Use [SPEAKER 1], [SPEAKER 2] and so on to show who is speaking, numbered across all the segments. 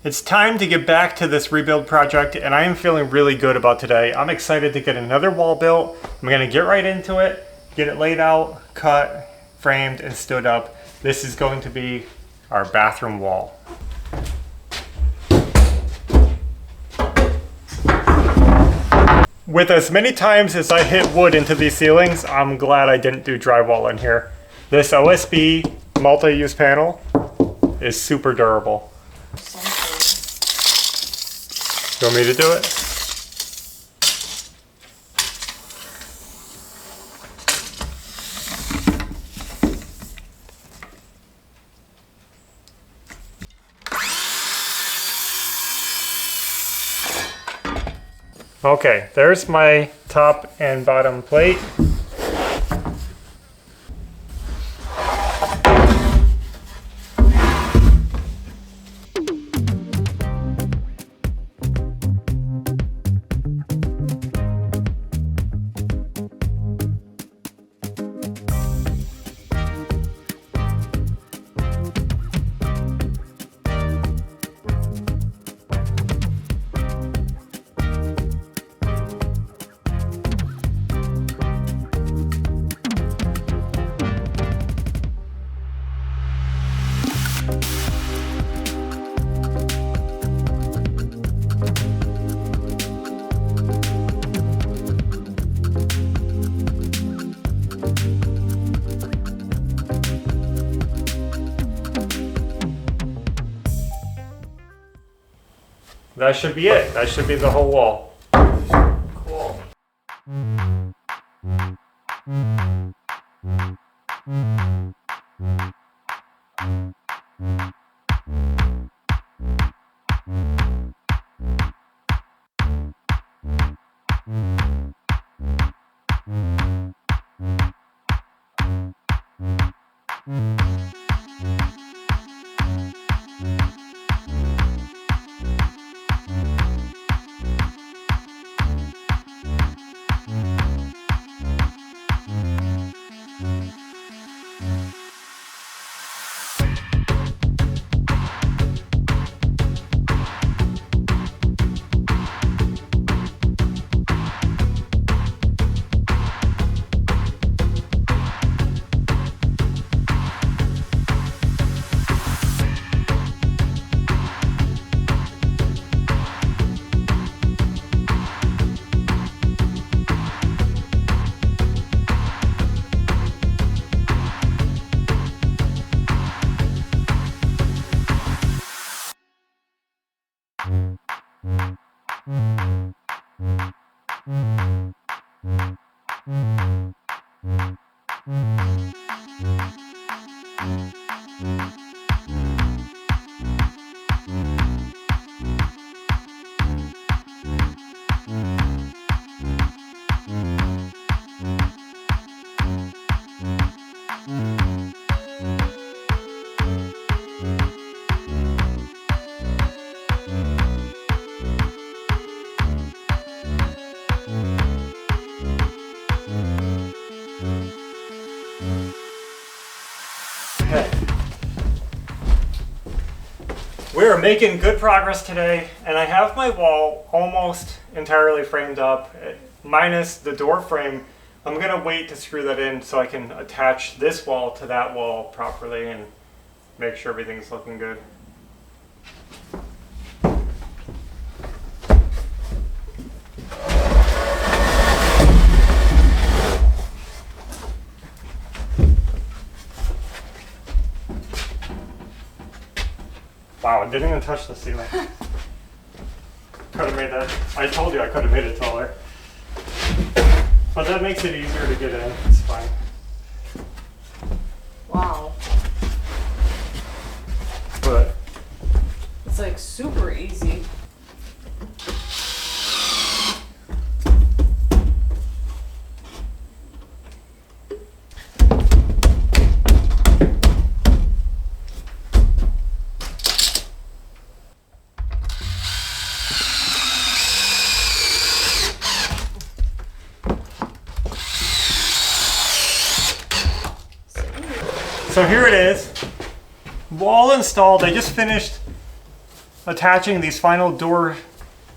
[SPEAKER 1] It's time to get back to this rebuild project, and I am feeling really good about today. I'm excited to get another wall built. I'm gonna get right into it, get it laid out, cut, framed, and stood up. This is going to be our bathroom wall. With as many times as I hit wood into these ceilings, I'm glad I didn't do drywall in here. This OSB multi-use panel is super durable. You want me to do it? Okay, there's my top and bottom plate. That should be it. That should be the whole wall. Cool. Okay. We're making good progress today, and I have my wall almost entirely framed up, minus the door frame. I'm gonna wait to screw that in so I can attach this wall to that wall properly and make sure everything's looking good. Wow, it didn't even touch the ceiling. Could have made that, I told you I could have made it taller. But that makes it easier to get in, it's fine.
[SPEAKER 2] Wow.
[SPEAKER 1] But
[SPEAKER 2] It's like super easy. So here it is, wall installed. I just finished
[SPEAKER 1] attaching these final door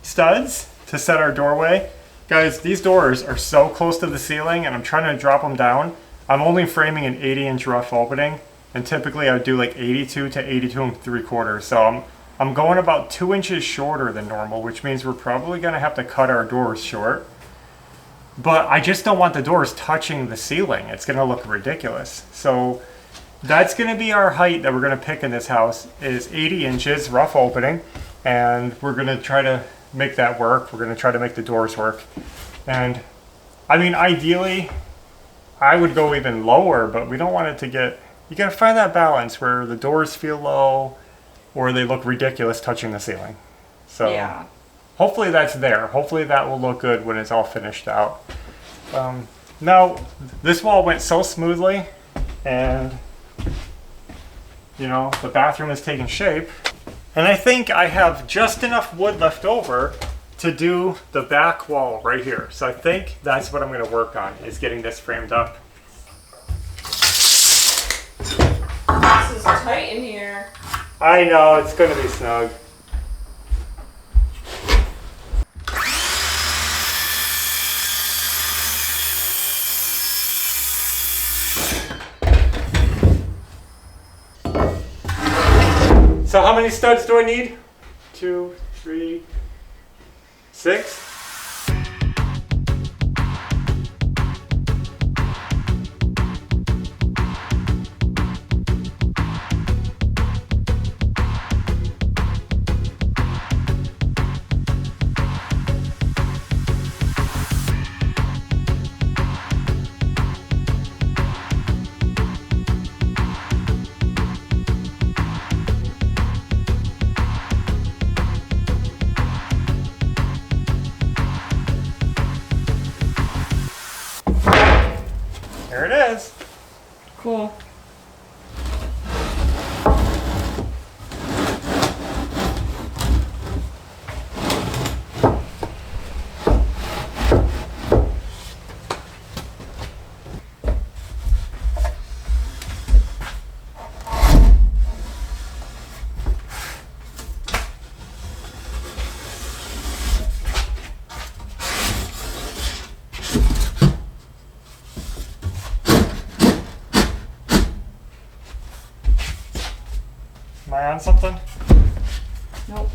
[SPEAKER 1] studs to set our doorway. Guys, these doors are so close to the ceiling and I'm trying to drop them down. I'm only framing an 80-inch rough opening, and typically I would do like 82 to 82 and 3/4. So I'm going about 2 inches shorter than normal, which means we're probably gonna have to cut our doors short. But I just don't want the doors touching the ceiling. It's gonna look ridiculous. So that's gonna be our height that we're gonna pick in this house, is 80 inches rough opening. And we're gonna try to make that work. We're gonna try to make the doors work. And I mean, ideally, I would go even lower, but we don't want it to get, you gotta find that balance where the doors feel low or they look ridiculous touching the ceiling. So
[SPEAKER 2] Yeah.
[SPEAKER 1] hopefully that's there. Hopefully that will look good when it's all finished out. Now, this wall went so smoothly, and you know, the bathroom is taking shape. And I think I have just enough wood left over to do the back wall right here. So I think that's what I'm gonna work on, is getting this framed up.
[SPEAKER 2] This is tight in here.
[SPEAKER 1] I know, it's gonna be snug. So how many studs do I need? 2, 3, 6? There it is.
[SPEAKER 2] Cool.
[SPEAKER 1] Am I on something?
[SPEAKER 2] Nope.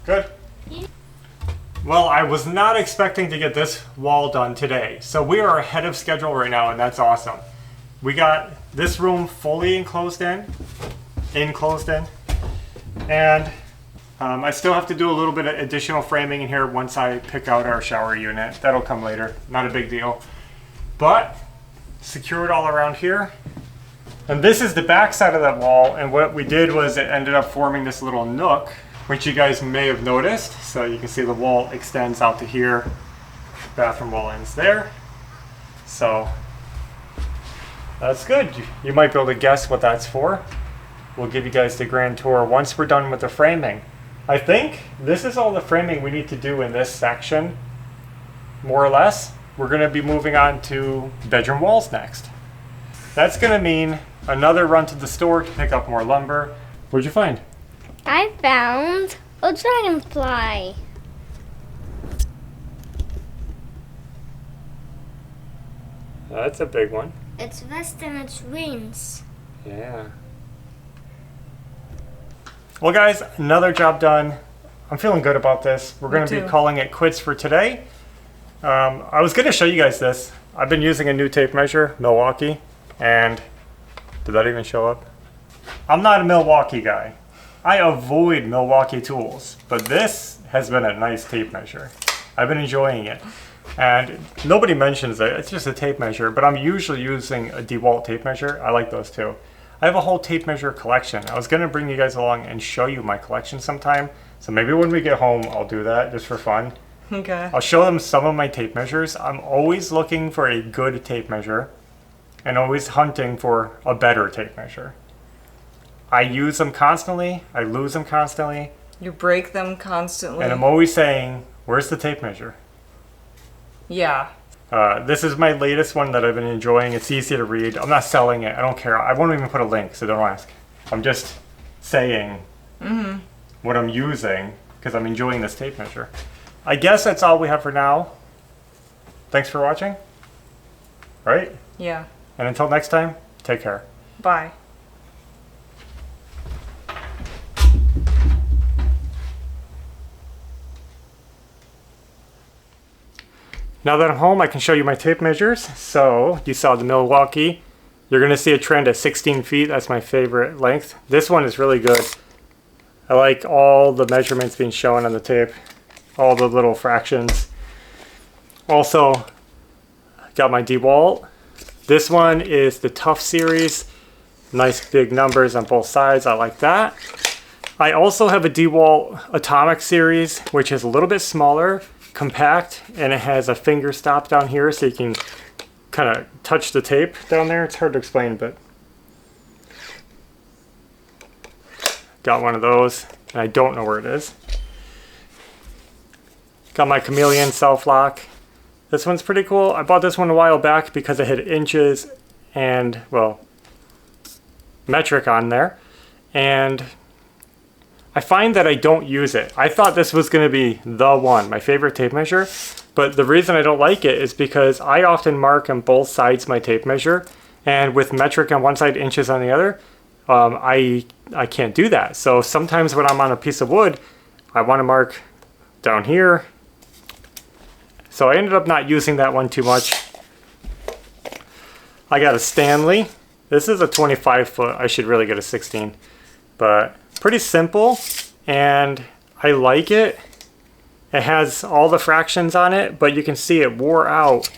[SPEAKER 1] Good. Well, I was not expecting to get this wall done today. So we are ahead of schedule right now, and that's awesome. We got this room fully enclosed in. And I still have to do a little bit of additional framing in here once I pick out our shower unit. That'll come later, not a big deal. But secured all around here. And this is the back side of that wall, and what we did was it ended up forming this little nook, which you guys may have noticed. So you can see the wall extends out to here. Bathroom wall ends there. So that's good. You might be able to guess what that's for. We'll give you guys the grand tour once we're done with the framing. I think this is all the framing we need to do in this section, more or less. We're gonna be moving on to bedroom walls next. That's gonna mean another run to the store to pick up more lumber. What'd you find?
[SPEAKER 3] I found a dragonfly.
[SPEAKER 1] That's a big one.
[SPEAKER 3] It's vast and its wings.
[SPEAKER 1] Yeah. Well guys, another job done. I'm feeling good about this. We're going to be
[SPEAKER 2] too.
[SPEAKER 1] calling it quits for today. I was going to show you guys this. I've been using a new tape measure, Milwaukee, and did that even show up? I'm not a Milwaukee guy. I avoid Milwaukee tools, but this has been a nice tape measure. I've been enjoying it. And nobody mentions it. It's just a tape measure, but I'm usually using a DeWalt tape measure. I like those too. I have a whole tape measure collection. I was going to bring you guys along and show you my collection sometime. So maybe when we get home, I'll do that just for fun.
[SPEAKER 2] Okay.
[SPEAKER 1] I'll show them some of my tape measures. I'm always looking for a good tape measure and always hunting for a better tape measure. I use them constantly. I lose them constantly.
[SPEAKER 2] You break them constantly.
[SPEAKER 1] And I'm always saying, Where's the tape measure?
[SPEAKER 2] Yeah.
[SPEAKER 1] This is my latest one that I've been enjoying. It's easy to read. I'm not selling it. I don't care. I won't even put a link, so don't ask. I'm just saying what I'm using because I'm enjoying this tape measure. I guess that's all we have for now. Thanks for watching. Right?
[SPEAKER 2] Yeah.
[SPEAKER 1] And until next time, take care.
[SPEAKER 2] Bye.
[SPEAKER 1] Now that I'm home, I can show you my tape measures. So you saw the Milwaukee. You're gonna see a trend at 16 feet. That's my favorite length. This one is really good. I like all the measurements being shown on the tape, all the little fractions. Also, got my DeWalt. This one is the Tough series. Nice big numbers on both sides. I like that. I also have a DeWalt Atomic series, which is a little bit smaller, compact, and it has a finger stop down here so you can kind of touch the tape down there. It's hard to explain, but got one of those, and I don't know where it is. Got my Chameleon self-lock. This one's pretty cool. I bought this one a while back because it had inches and, well, metric on there. And I find that I don't use it. I thought this was going to be the one, my favorite tape measure. But the reason I don't like it is because I often mark on both sides my tape measure. And with metric on one side, inches on the other, I can't do that. So sometimes when I'm on a piece of wood, I want to mark down here. So I ended up not using that one too much. I got a Stanley. This is a 25 foot. I should really get a 16. But pretty simple, and I like it. It has all the fractions on it, but you can see it wore out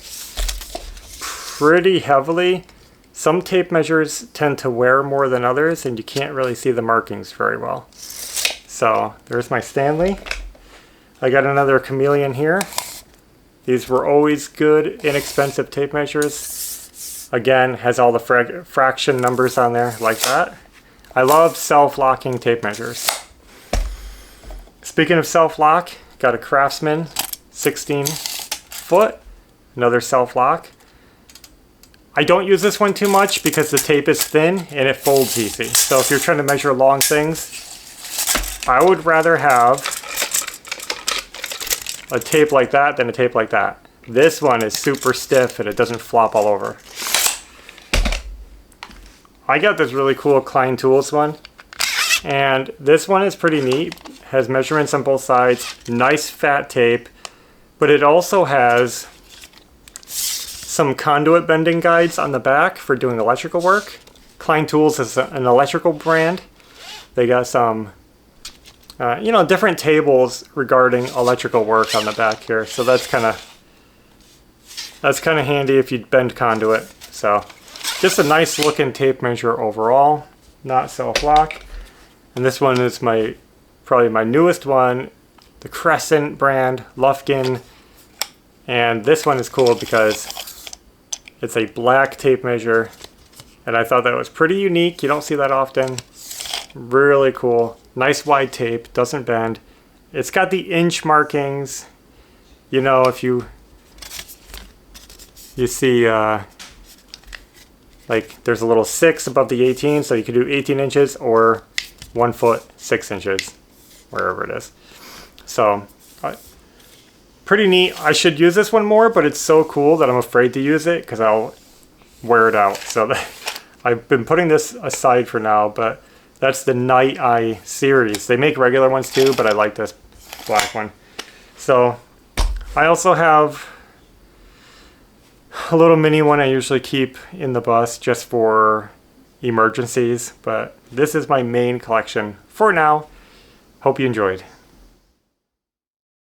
[SPEAKER 1] pretty heavily. Some tape measures tend to wear more than others, and you can't really see the markings very well. So there's my Stanley. I got another Chameleon here. These were always good, inexpensive tape measures. Again, has all the fraction numbers on there like that. I love self-locking tape measures. Speaking of self-lock, got a Craftsman 16 foot, another self-lock. I don't use this one too much because the tape is thin and it folds easy. So if you're trying to measure long things, I would rather have a tape like that than a tape like that. This one is super stiff and it doesn't flop all over. I got this really cool Klein Tools one, and this one is pretty neat. Has measurements on both sides, nice fat tape, but it also has some conduit bending guides on the back for doing electrical work. Klein Tools is an electrical brand. They got some different tables regarding electrical work on the back here. So that's kind of handy if you bend conduit. So just a nice looking tape measure overall, not self-lock. And this one is probably my newest one, the Crescent brand, Lufkin. And this one is cool because it's a black tape measure. And I thought that was pretty unique. You don't see that often. Really cool. Nice wide tape, doesn't bend. It's got the inch markings. You know, if you see like there's a little 6 above the 18, so you could do 18 inches or 1 foot 6 inches, wherever it is. So pretty neat. I should use this one more, but it's so cool that I'm afraid to use it because I'll wear it out. So I've been putting this aside for now, but that's the Night Eye series. They make regular ones too, but I like this black one. So I also have a little mini one I usually keep in the bus just for emergencies, but this is my main collection for now. Hope you enjoyed.